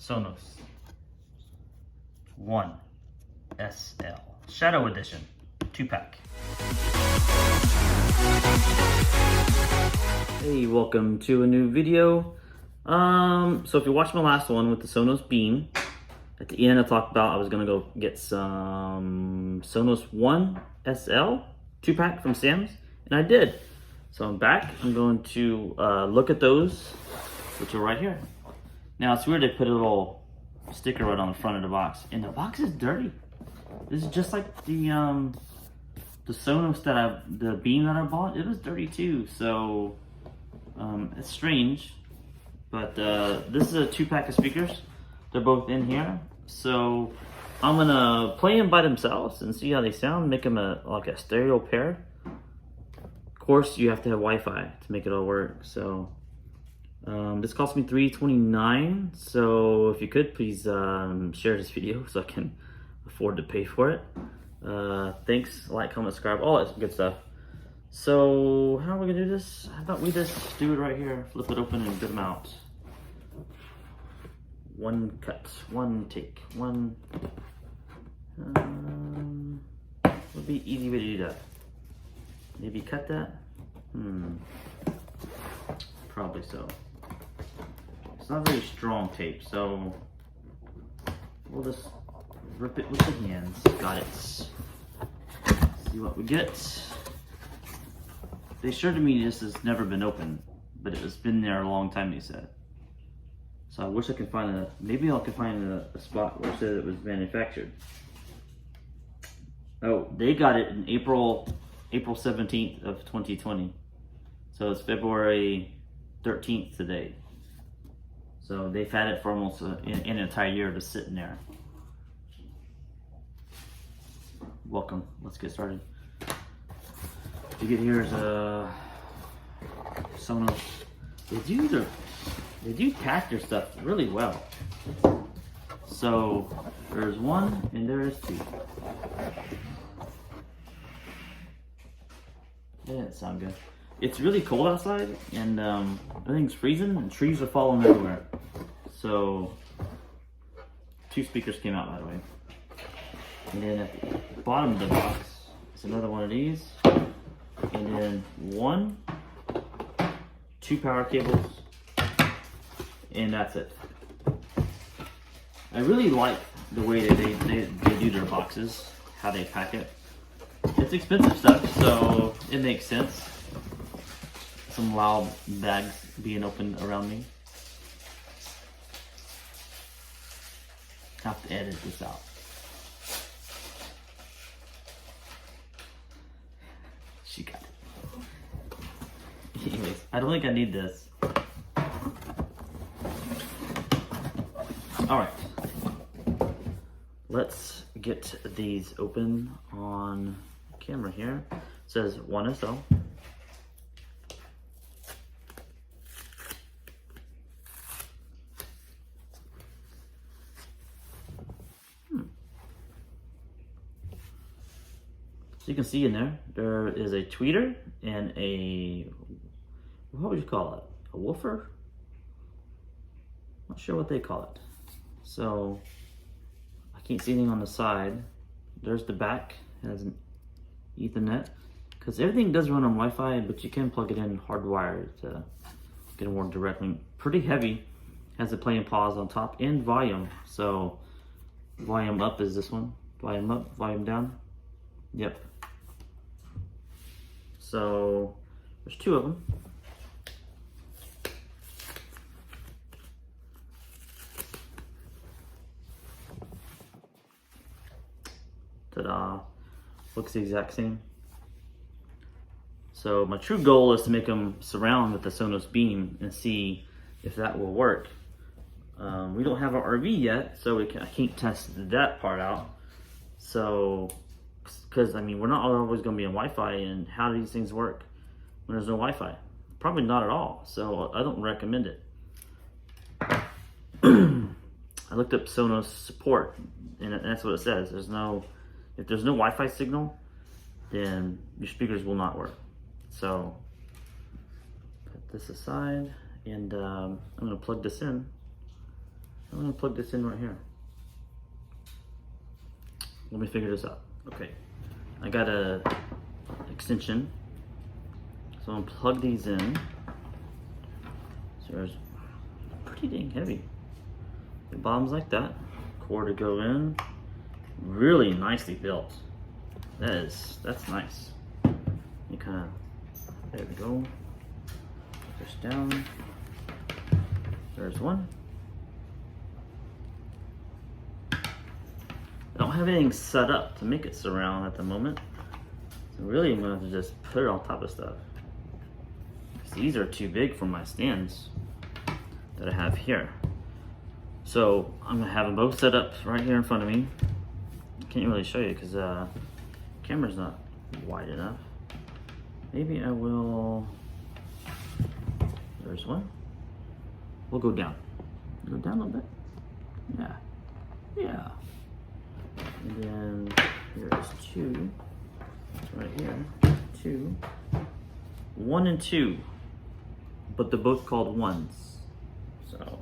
Sonos One SL Shadow Edition 2-pack. Hey, welcome to a new video. So if you watched my last one with the Sonos Beam, at the end I talked about I was gonna go get some Sonos One SL 2-pack from Sam's, and I did. So I'm back. I'm going to look at those, which are right here. Now it's weird they put a little sticker right on the front of the box, and the box is dirty. This is just like the Sonos the Beam that I bought. It was dirty too, so it's strange. But this is a 2-pack of speakers. They're both in here, so I'm gonna play them by themselves and see how they sound. Make them like a stereo pair. Of course, you have to have Wi-Fi to make it all work. So this cost me $3.29. So if you could, please share this video so I can afford to pay for it. Thanks, like, comment, subscribe, all that good stuff. So how are we gonna do this? How about we just do it right here? Flip it open and get them out. One cut, one take, one. Would be an easy way to do that. Maybe cut that? Probably so. It's not very strong tape, so we'll just rip it with the hands. Got it. See what we get. They assured me this has never been opened, but it has been there a long time, they said. So I wish I could find maybe I could find a spot where it said it was manufactured. Oh, they got it in April 17th of 2020. So it's February 13th today. So they've had it for almost an entire year just sitting there. Welcome, let's get started. What you get here is a Sonos. They do pack their stuff really well. So there's one and there is two. That didn't sound good. It's really cold outside, and everything's freezing, and trees are falling everywhere. So, 2 speakers came out, by the way. And then at the bottom of the box is another one of these. And then 2 power cables, and that's it. I really like the way that they do their boxes, how they pack it. It's expensive stuff, so it makes sense. Some loud bags being opened around me. Have to edit this out. She got it. Anyways, I don't think I need this. All right, let's get these open on camera here. It says One SL. So you can see in there is a tweeter and what would you call it? A woofer? Not sure what they call it. So I can't see anything on the side. There's the back, it has an Ethernet, because everything does run on Wi-Fi, but you can plug it in hardwired to get a more direct link. Pretty heavy, has a play and pause on top and volume. So volume up is this one, volume up, volume down. Yep. So there's 2 of them. Ta-da! Looks the exact same. So my true goal is to make them surround with the Sonos Beam and see if that will work. We don't have an RV yet, so I can't test that part out. So, because I mean, we're not always going to be on Wi-Fi, and how do these things work when there's no Wi-Fi? Probably not at all. So I don't recommend it. I looked up Sonos support, and that's what it says. If there's no Wi-Fi signal, then your speakers will not work. So put this aside, and I'm going to plug this in. I'm gonna plug this in right here. Let me figure this out. Okay, I got a extension, so I'm gonna plug these in. So there's pretty dang heavy. The bottom's like that. Cord to go in. Really nicely built. That's nice. You kind of, there we go. Push down. There's one. I don't have anything set up to make it surround at the moment. So really I'm gonna have to just put it on top of stuff. These are too big for my stands that I have here. So I'm gonna have them both set up right here in front of me. Can't really show you because the camera's not wide enough. Maybe I will, there's one. We'll go down. Go down a little bit. Yeah, yeah. And then here's two, right here, two. 1 and 2, but they're both called ones. So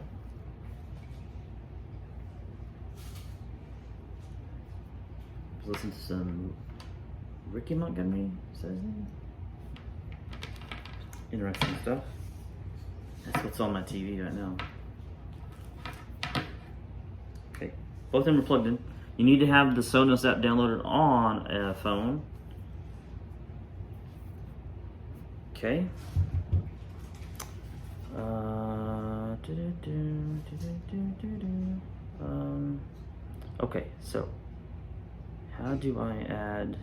listen to some Ricky Montgomery, is that his name? Interesting stuff. That's what's on my TV right now. Okay, both of them are plugged in. You need to have the Sonos app downloaded on a phone. Okay. Okay, so how do I add?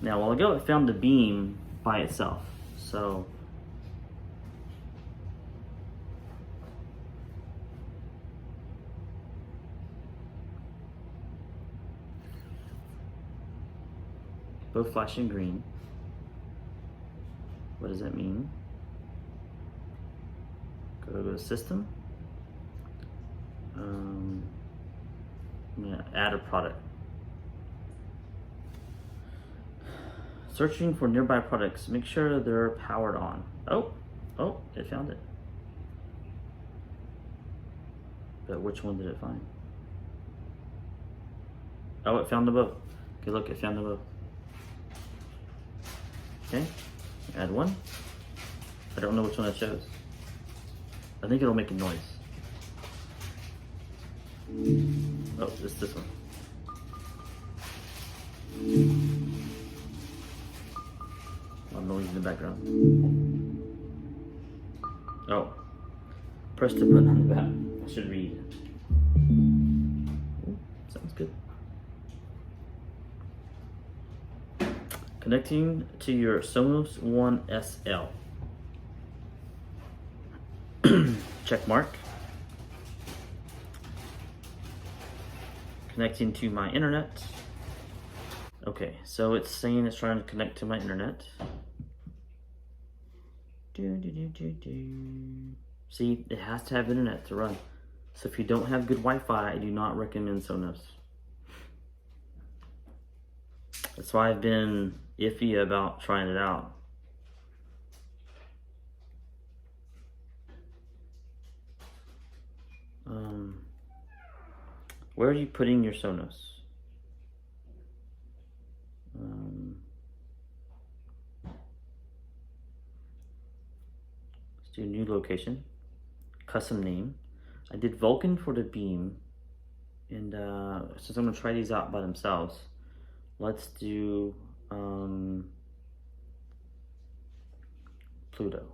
Now, a while ago, I found the beam by itself. So both flashing green. What does that mean? Go to system. I'm gonna add a product. Searching for nearby products. Make sure they're powered on. Oh, it found it. But which one did it find? Oh, it found them both. Okay, look, it found them both. Okay, add one. I don't know which one I chose. I think it'll make a noise. Oh, it's this one. A lot of noise in the background. Oh, press the button on the back. I should read. Ooh, sounds good. Connecting to your Sonos One SL. Check mark. Connecting to my internet. Okay, so it's saying it's trying to connect to my internet. See, it has to have internet to run. So if you don't have good Wi-Fi, I do not recommend Sonos. That's why I've been iffy about trying it out. Where are you putting your Sonos? Let's do a new location, custom name. I did Vulcan for the beam, and since I'm gonna try these out by themselves, let's do Pluto.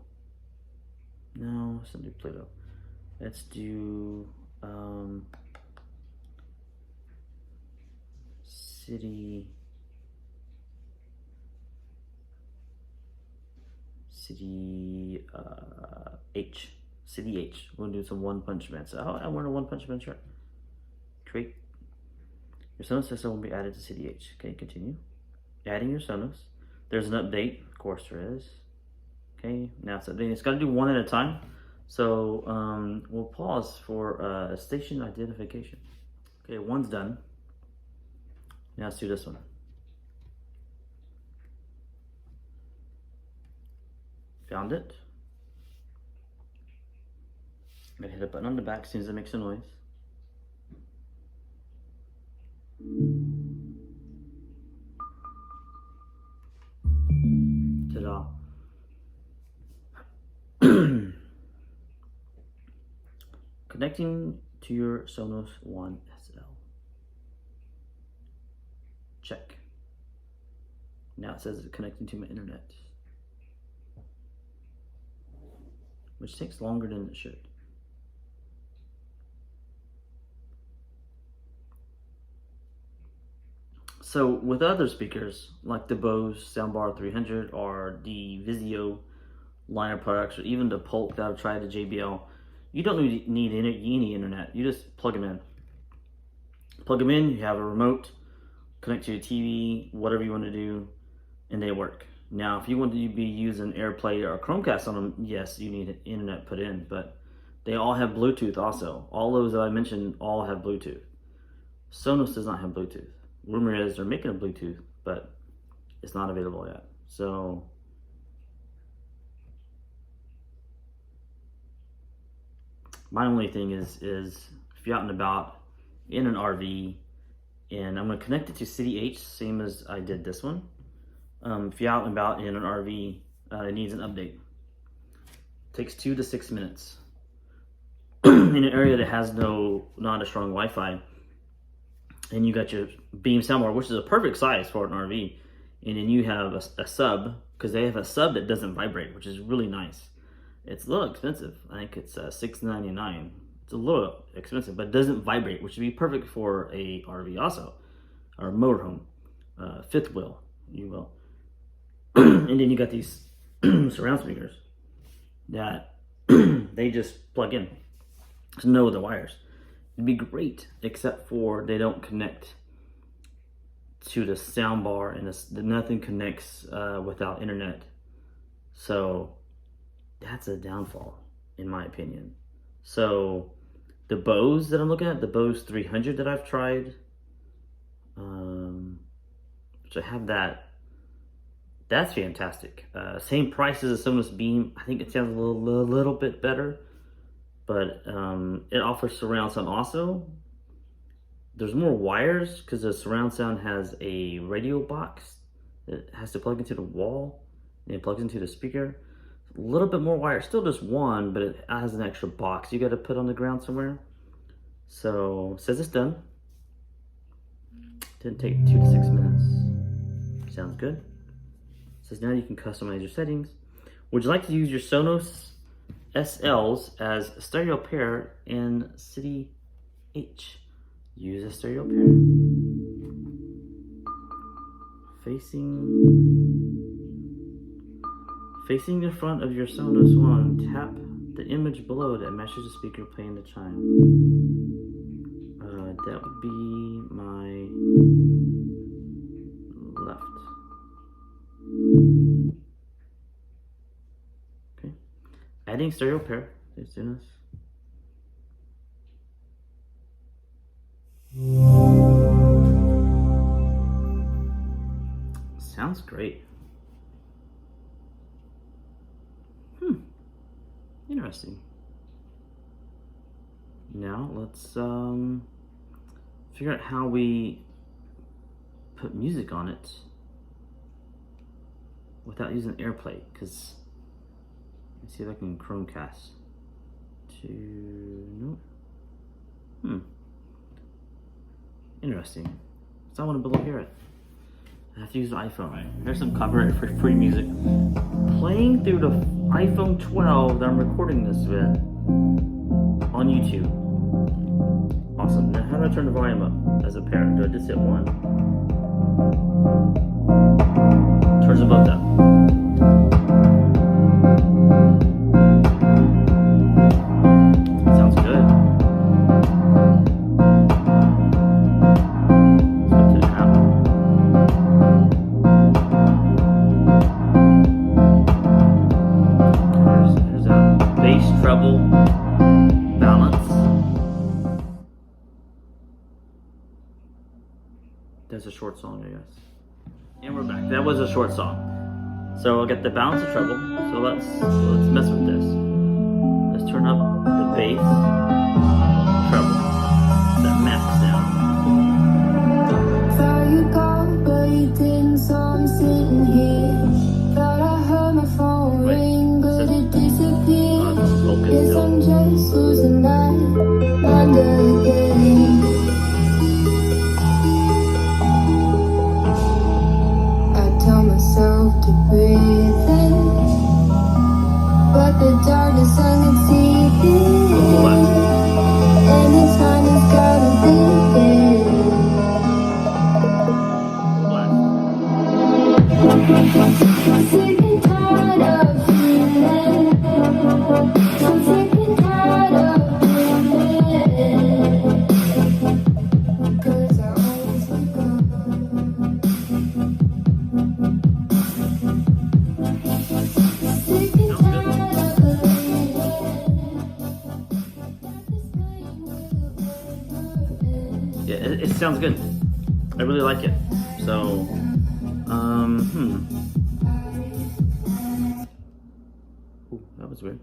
No, let's not do Pluto. Let's do City H. City H. We're gonna do some One Punch Man. So I'm wearing a One Punch Man shirt. Create. Your Sonos system will be added to City H. Okay, continue. Adding your Sonos. There's an update. Of course there is. Okay, now it's updating. It's got to do one at a time. So we'll pause for station identification. Okay, one's done. Now let's do this one. Found it. I'm gonna hit a button on the back as soon as it makes a noise. Ta-da. Connecting to your Sonos One SL. Check. Now it says it's connecting to my internet, which takes longer than it should. So with other speakers, like the Bose Soundbar 300 or the Vizio line of products, or even the Polk that I've tried, the JBL, you don't need any internet. You just plug them in. Plug them in, you have a remote, connect to your TV, whatever you want to do, and they work. Now, if you want to be using AirPlay or Chromecast on them, yes, you need internet put in, but they all have Bluetooth also. All those that I mentioned all have Bluetooth. Sonos does not have Bluetooth. Rumor is they're making a Bluetooth, but it's not available yet. So my only thing is if you're out and about in an RV, and I'm gonna connect it to City H, same as I did this one. If you're out and about in an RV, it needs an update. It takes 2 to 6 minutes. In an area that has not a strong Wi-Fi, and you got your Beam soundbar, which is a perfect size for an RV, and then you have a sub, because they have a sub that doesn't vibrate, which is really nice. It's a little expensive. I think it's $6.99. It's a little expensive, but it doesn't vibrate, which would be perfect for a RV also, or motorhome, fifth wheel, you will. And then you got these surround speakers that they just plug in. There's no other wires. It'd be great, except for they don't connect to the sound bar, and nothing connects without internet. So that's a downfall, in my opinion. So the Bose that I'm looking at, the Bose 300 that I've tried, which I have that's fantastic. Same price as a Sonos Beam. I think it sounds a little bit better, but it offers surround sound also. There's more wires because the surround sound has a radio box that has to plug into the wall, and it plugs into the speaker. A little bit more wire, still just one, but it has an extra box you got to put on the ground somewhere. So it says it's done. Didn't take 2 to 6 minutes. Sounds good. It says now you can customize your settings. Would you like to use your Sonos SLs as a stereo pair in City H? Use a stereo pair. Facing the front of your Sonos One, tap the image below that matches the speaker playing the chime. That would be my left. Okay. Adding stereo pair. Let's do this. Sounds great. Interesting. Now let's figure out how we put music on it without using AirPlay, because let's see if I can Chromecast to no. Interesting. So I want to be able to hear it. I have to use the iPhone. Right. Here's some copyright free music playing through the iPhone 12 that I'm recording this with on YouTube. Awesome. Now how do I turn the volume up as a parent? Do I just hit 1? Turns above that. Sounds good. Let's go to the app. There's a bass treble balance. That's a short song, I guess. And we're back. That was a short song. So I'll get the balance of treble. So let's mess with this. Let's turn up the bass, treble, that max sound. Thought you gone, but you didn't, so I'm sitting here. Thought I heard my phone ring, but it disappeared. Guess I'm just losing my mind again. I tell myself to breathe in, but the darkness I can see it. Any time it's gotta be there. Sick and tired of feeling. I'm sick and tired of feeling. 'Cause I always wake up. Sick and tired of believing that this pain will never end. Yeah, it sounds good. I really like it. So, Ooh, that was weird.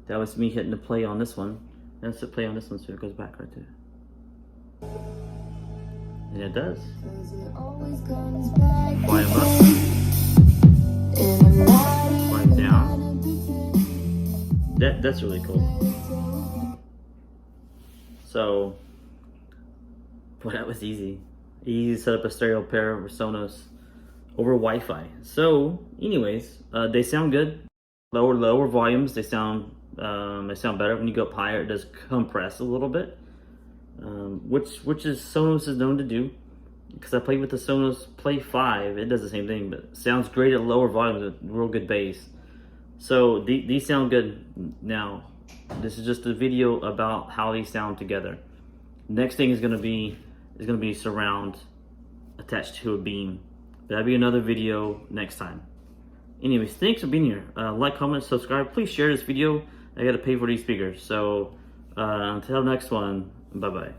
That was me hitting the play on this one. That's the play on this one, so it goes back right there. And it does. 'Cause it always comes back Volume up, again. And I'm not volume even down. gonna pretend. That's really cool. So, boy, that was easy. Easy to set up a stereo pair over Sonos over Wi-Fi. So, anyways, they sound good. Lower volumes, they sound better. When you go up higher, it does compress a little bit, which is Sonos is known to do. Because I played with the Sonos Play 5, it does the same thing, but sounds great at lower volumes with real good bass. So these sound good. Now, this is just a video about how these sound together. Next thing is gonna be surround attached to a beam. That'll be another video next time. Anyways, thanks for being here. Like, comment, subscribe. Please share this video. I gotta pay for these speakers. So until next one, bye bye.